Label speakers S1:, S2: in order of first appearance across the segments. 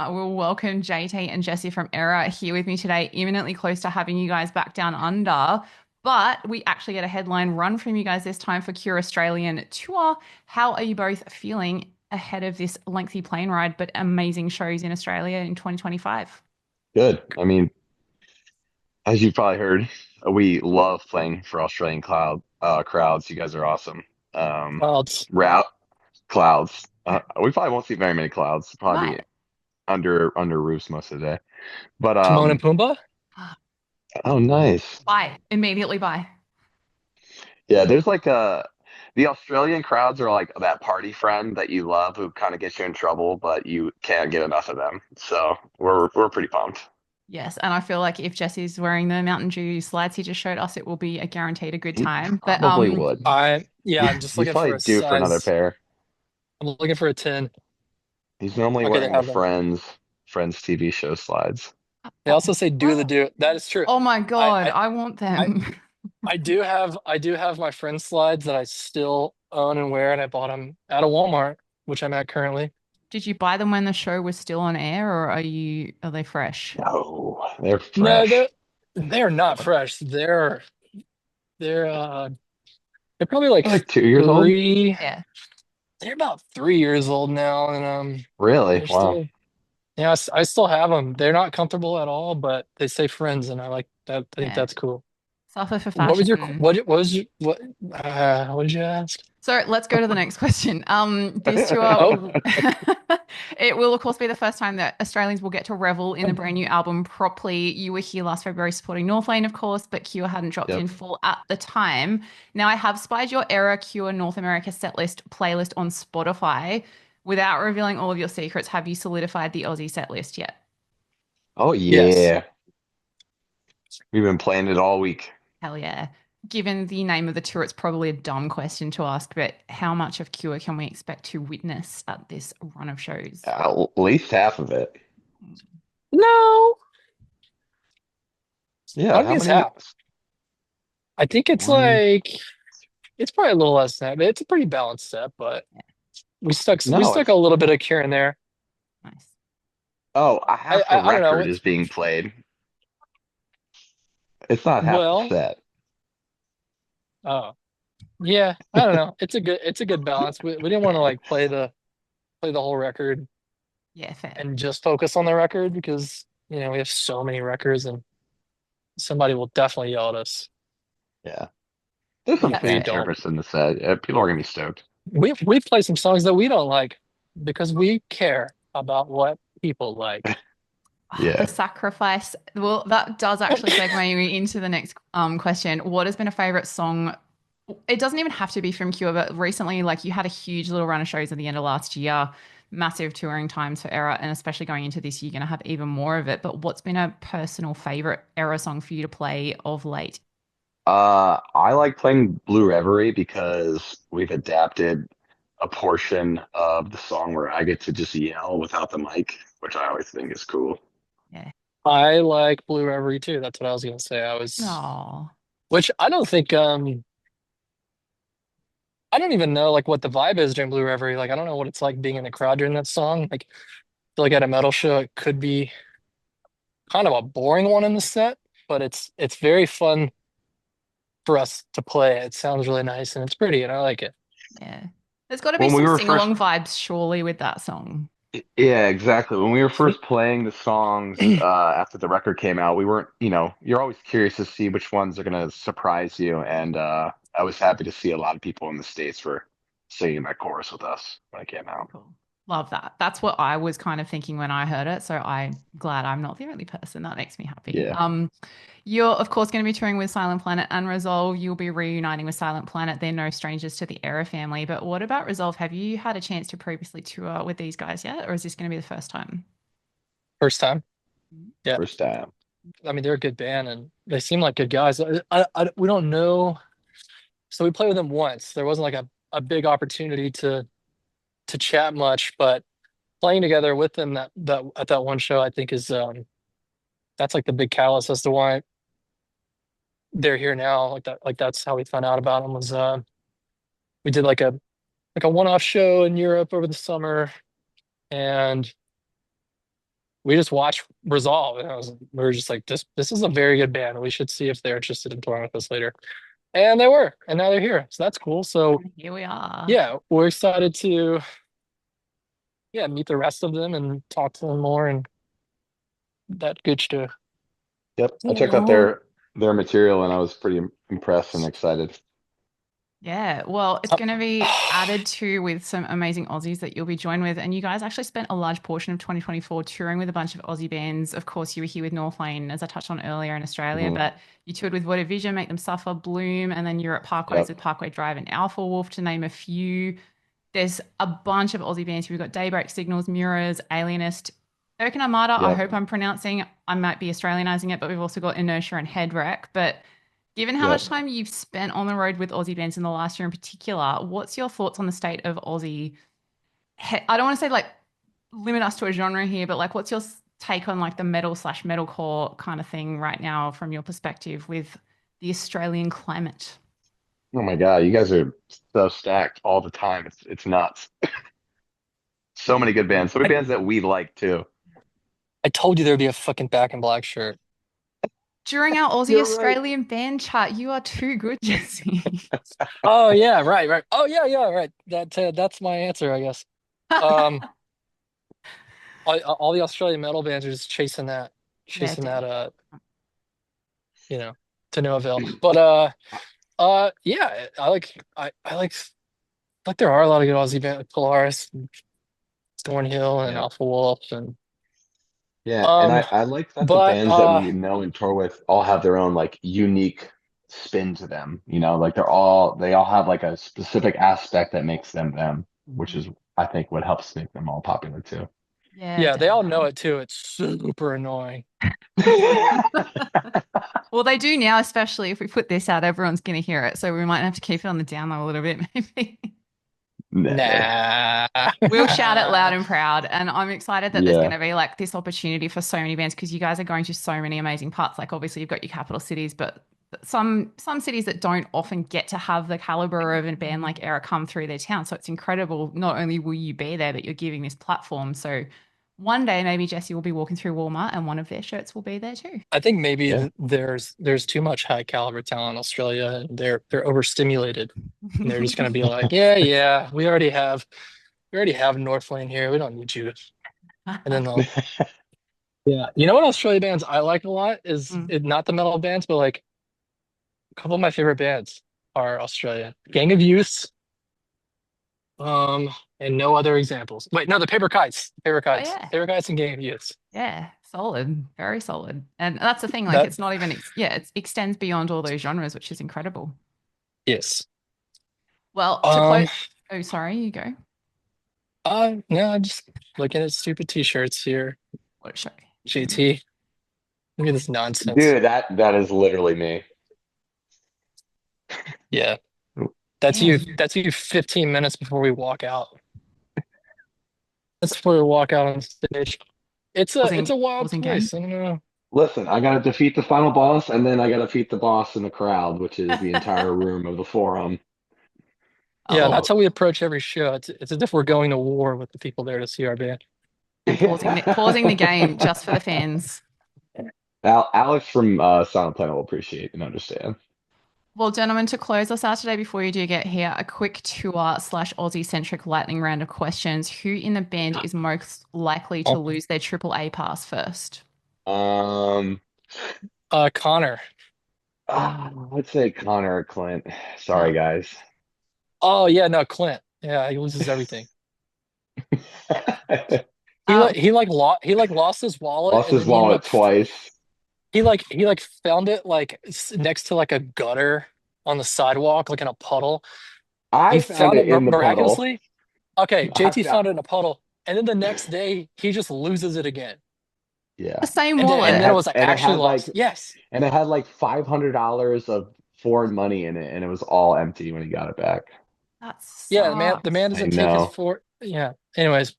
S1: I will welcome JT and Jesse from ERRA here with me today, imminently close to having you guys back down under. But we actually get a headline run from you guys this time for Cure Australian Tour. How are you both feeling ahead of this lengthy plane ride, but amazing shows in Australia in 2025?
S2: Good. I mean, as you've probably heard, we love playing for Australian crowds. You guys are awesome. Um,
S3: Clouds.
S2: route clouds. We probably won't see very many clouds. Probably
S1: Right.
S2: be under roofs most of the day. But
S3: Timon and Pumbaa?
S2: oh, nice.
S1: Bye. Immediately bye.
S2: Yeah, there's like the Australian crowds are like that party friend that you love who kind of gets you in trouble, but you can't get enough of them. So we're pretty pumped.
S1: Yes, and I feel like if Jesse's wearing the Mountain Dew slides he just showed us, it will be a guaranteed a good
S2: He
S1: time. But
S2: probably would.
S3: I'm just
S2: He's
S3: looking for
S2: probably
S3: a
S2: due for another
S3: size.
S2: pair.
S3: I'm looking for a 10.
S2: He's normally
S3: Okay, they
S2: wearing the
S3: have them.
S2: Friends TV show slides.
S3: They also say do the
S1: oh,
S3: do. That is true.
S1: oh my
S3: I
S1: God,
S3: I
S1: I want
S3: I
S1: them.
S3: I do have my friend slides that I still own and wear, and I bought them at a Walmart, which I'm at currently.
S1: Did you buy them when the show was still on air, or are they fresh?
S2: No, they're
S3: No,
S2: fresh.
S3: they're not fresh. They're they're probably like
S2: They're like 2 years old.
S3: three.
S1: Yeah.
S3: They're about 3 years old now, and
S2: Really?
S3: they're
S2: Wow.
S3: still. Yeah, I still have them. They're not comfortable at all, but they say friends, and I like that. I think
S1: Yeah.
S3: that's cool.
S1: Suffer for
S3: What was your
S1: fashion.
S3: what was your what did you ask?
S1: So let's go to the next question. This tour,
S3: Oh,
S1: it will of course be the first time that Australians will get to revel in the brand new album properly. You were here last February supporting Northlane, of course, but Cure hadn't dropped in
S2: Yep.
S1: full at the time. Now I have spied your ERRA Cure North America setlist playlist on Spotify. Without revealing all of your secrets, have you solidified the Aussie setlist yet?
S2: Oh
S3: yes.
S2: yeah. We've been playing it all week.
S1: Hell yeah. Given the name of the tour, it's probably a dumb question to ask, but how much of Cure can we expect to witness at this run of shows?
S2: At least half of it.
S3: No, I
S2: Yeah.
S3: don't
S2: How
S3: think it's
S2: many?
S3: half. I think it's
S2: One.
S3: like it's probably a little less than that, but it's a pretty balanced set. But we
S2: No,
S3: stuck a
S2: it's
S3: little bit of Cure in there.
S1: Nice.
S2: half the
S3: I don't know.
S2: record is being played. It's not half the
S3: Well,
S2: set.
S3: oh yeah, I don't know. It's a good balance. We didn't want to like play the whole record
S1: Yeah, fair.
S3: and just focus on the record because we have so many records and somebody will definitely yell at us
S2: Yeah. There's some
S3: if
S1: That's
S3: we
S2: fan
S1: fair.
S3: don't.
S2: service in the set. People are gonna be stoked.
S3: We play some songs that we don't like because we care about what people like.
S1: Ah, the
S2: Yeah.
S1: sacrifice. Well, that does actually segue me into the next question. What has been a favorite song? It doesn't even have to be from Cure, but recently, like you had a huge little run of shows at the end of last year, massive touring times for ERRA, and especially going into this, you're going to have even more of it. But what's been a personal favorite ERRA song for you to play of late?
S2: I like playing Blue Reverie because we've adapted a portion of the song where I get to just yell without the mic, which I always think is cool.
S1: Yeah.
S3: I like Blue Reverie too. That's what I was gonna say.
S1: Oh,
S3: Which I don't even know like what the vibe is during Blue Reverie. Like I don't know what it's like being in the crowd during that song. Like I feel like at a metal show it could be kind of a boring one in the set, but it's very fun for us to play. It sounds really nice and it's pretty and I like it.
S1: yeah. There's got to be
S2: When we
S1: some
S2: were first,
S1: sing-along vibes, surely, with that song.
S2: yeah, exactly. When we were first playing the songs after the record came out, we weren't, you're always curious to see which ones are going to surprise you. And I was happy to see a lot of people in the States were singing that chorus with us when it came
S1: Very
S2: out.
S1: cool. Love that. That's what I was kind of thinking when I heard it. So I'm glad I'm not the only person. That makes me happy.
S2: Yeah.
S1: You're of course going to be touring with Silent Planet and Resolve. You'll be reuniting with Silent Planet. They're no strangers to the ERRA family. But what about Resolve? Have you had a chance to previously tour with these guys yet, or is this going to be the first time?
S3: First time. Yeah.
S2: First time.
S3: I mean they're a good band and they seem like good guys. We don't know. So we played with them once. There wasn't like a big opportunity to chat much, but playing together with them that at that one show I think is that's like the big catalyst as to why they're here now. Like that's how we found out about them was we did like a one-off show in Europe over the summer and we just watched Resolve, and we were just like, this is a very good band. We should see if they're interested in touring with us later. And they were, and now they're here. So that's cool. So
S1: And here we are.
S3: yeah, we're excited to meet the rest of them and talk to them more and that good stuff.
S2: Yep, I checked out
S1: Well,
S2: their material and I was pretty impressed and excited.
S1: yeah, well, it's
S3: Uh,
S1: going to be added to with some amazing Aussies that you'll be joined with. And you guys actually spent a large portion of 2024 touring with a bunch of Aussie bands. Of course, you were here with Northlane, as I touched on earlier in Australia,
S2: Mhm.
S1: but you toured with What a Vision, Make Them Suffer, Bloom, and then you're at Parkways
S2: Yep,
S1: with Parkway Drive and Alpha Wolf, to name a few. There's a bunch of Aussie bands here. We've got Daybreak Signals, Mirrors, Alienist, Oaken Armada. I
S2: yep,
S1: hope I'm pronouncing, I might be Australianizing it, but we've also got Inertia and Headwreck. But given how much
S2: yep.
S1: time you've spent on the road with Aussie bands in the last year in particular, what's your thoughts on the state of Aussie? I don't want to say like limit us to a genre here, but like what's your take on like the metal slash metalcore kind of thing right now from your perspective with the Australian climate?
S2: Oh my God, you guys are so stacked all the time. It's nuts. So many good bands. So many
S3: I,
S2: bands that we like too.
S3: I told you there'd be a fucking Back in Black shirt.
S1: During our Aussie
S2: You're right.
S1: Australian band chat, you are too good, Jesse.
S3: Oh yeah, right, right. Oh yeah, yeah, right. That's my answer, I guess. Um, all the Australian metal bands are just
S1: They're
S3: chasing that,
S1: dead.
S3: you know, to no avail. But yeah, I like there are a lot of good Aussie bands, like Polaris, and Thornhill, and
S2: Yeah.
S3: Alpha Wolf, and
S2: Yeah, and
S3: um,
S2: I like that the
S3: but
S2: bands that we know and tour with all have their own like unique spin to them. Like they all have like a specific aspect that makes them them, which is I think what helps make them all popular too.
S1: Yeah,
S3: yeah, they all know
S1: definitely.
S3: it too. It's super annoying.
S1: Well, they do now, especially if we put this out, everyone's going to hear it. So we might have to keep it on the down low a little bit, maybe.
S2: Never.
S3: Nah.
S1: We'll shout it loud and proud. And I'm excited that there's going
S2: Yeah.
S1: to be like this opportunity for so many bands because you guys are going to so many amazing parts. Like obviously you've got your capital cities, but some cities that don't often get to have the caliber of a band like ERRA come through their town. So it's incredible. Not only will you be there, but you're giving this platform. So one day maybe Jesse will be walking through Walmart and one of their shirts will be there too.
S3: I think maybe
S2: Yeah.
S3: there's too much high caliber talent in Australia, and they're overstimulated, and they're just gonna be like, yeah, yeah, we already have Northlane here. We don't need you. And then they'll yeah. You know what Australia bands I like a lot is
S1: Mm.
S3: not the metal bands, but like a couple of my favorite bands are Australia. Gang of Youth, um, and no other examples. Wait, no, the
S1: Oh yeah.
S3: Paper Kites, and Gang of Youth.
S1: Yeah, solid, very solid. And that's the thing, like
S3: That
S1: it's not even yeah, it extends beyond all those genres, which is incredible.
S3: yes.
S1: Well, to
S3: Um,
S1: close, oh, sorry, you go.
S3: no, I'm just looking at stupid t-shirts here.
S1: What a show.
S3: JT, look at this nonsense.
S2: Dude, that is literally me.
S3: Yeah,
S1: Damn.
S3: That's you 15 minutes before we walk out. That's before we walk out on stage. It's
S1: Pausing,
S3: a wild
S1: pausing game.
S3: place. I don't know.
S2: Listen, I gotta defeat the final boss, and then I gotta defeat the boss in the crowd, which is the entire room of the forum.
S1: I
S3: Yeah,
S1: love
S3: that's how we approach every show. It's as if we're going to war with the people there to see our band.
S1: and pausing the game just for the fans.
S2: Alex from Silent Planet will appreciate and understand.
S1: Well, gentlemen, to close us out today before you do get here, a quick tour slash Aussie centric lightning round of questions. Who in the band is most likely to
S3: Oh.
S1: lose their triple A pass first?
S2: Um,
S3: Connor.
S2: I'd say Connor or Clint. Sorry,
S1: Yeah.
S2: guys.
S3: Oh yeah, no, Clint. Yeah, he loses everything.
S1: Uh,
S3: He like lost his wallet,
S2: Lost
S3: and
S2: his
S3: then he ended
S2: wallet
S3: up
S2: twice.
S3: he like found it like next to like a gutter on the sidewalk, like in a puddle.
S2: I
S3: He
S2: found
S3: found
S2: it
S3: it
S2: in the puddle.
S3: miraculously. Okay,
S2: I
S3: JT
S2: found,
S3: found it in a puddle, and then the next day he just loses it again,
S1: the
S2: yeah,
S1: same
S3: and
S1: wallet.
S3: then it was like
S2: and it
S3: actually
S2: had like
S3: lost. Yes,
S2: $500 of foreign money in it, and it was all empty when he got it back.
S1: That
S3: yeah, the man
S1: sucks.
S2: I
S3: doesn't take his
S2: know.
S3: for. Yeah. Anyways,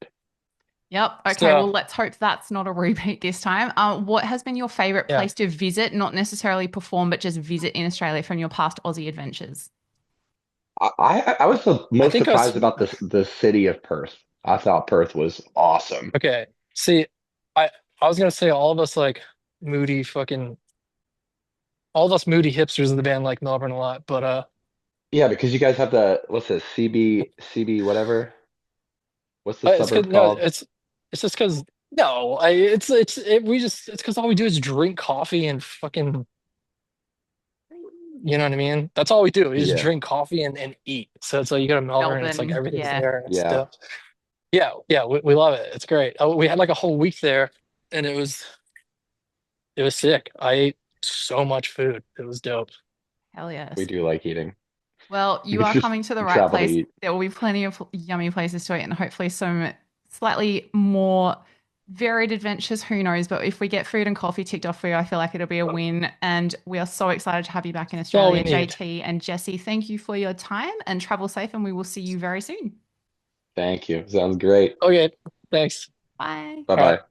S1: Yep. Okay.
S3: so
S1: Well, let's hope that's not a repeat this time. What has been your favorite
S3: yeah,
S1: place to visit, not necessarily perform, but just visit in Australia from your past Aussie adventures?
S2: I was the
S3: I
S2: most
S3: think I was
S2: surprised about the city of Perth. I thought Perth was awesome.
S3: okay. See, I I was gonna say all of us like moody fucking all of us moody hipsters in the band like Melbourne a lot, but
S2: Yeah, because you guys have the what's this CB whatever. What's the
S3: it's cause
S2: suburb
S3: no,
S2: called?
S3: it's just cause no, I it's it, we just it's cause all we do is drink coffee and fucking you know what I mean? That's all we do. We just
S2: Yeah,
S3: drink coffee and eat. So you go to Melbourne and it's like
S1: Melbourne,
S3: everything's
S1: yeah.
S3: there and it's
S2: yeah.
S3: dope. Yeah, we love it. It's great. We had like a whole week there and it was sick. I ate so much food. It was dope.
S1: Hell
S2: We
S1: yes.
S2: do like eating.
S1: Well,
S2: We
S1: you are
S2: just
S1: coming to the right
S2: travel to
S1: place.
S2: eat.
S1: There will be plenty of yummy places to eat and hopefully some slightly more varied adventures. Who knows? But if we get food and coffee ticked off for you, I feel like it'll be a win. And we are so excited to have you back in
S3: That's all we
S1: Australia.
S3: need.
S1: JT and Jesse, thank you for your time and travel safe. And we will see you very soon.
S2: Thank you. Sounds great.
S3: Okay, thanks.
S1: Bye.
S2: Bye
S3: All right.
S2: bye.